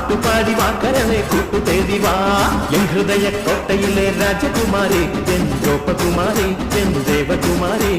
പാട്ടുപാടി വാക്കരളെ കൂട്ടുതേടി വാ എൻ ഹൃദയ കോട്ടയിലെ രാജകുമാരി എൻ ഗോപകുമാരി എൻ ദേവകുമാരി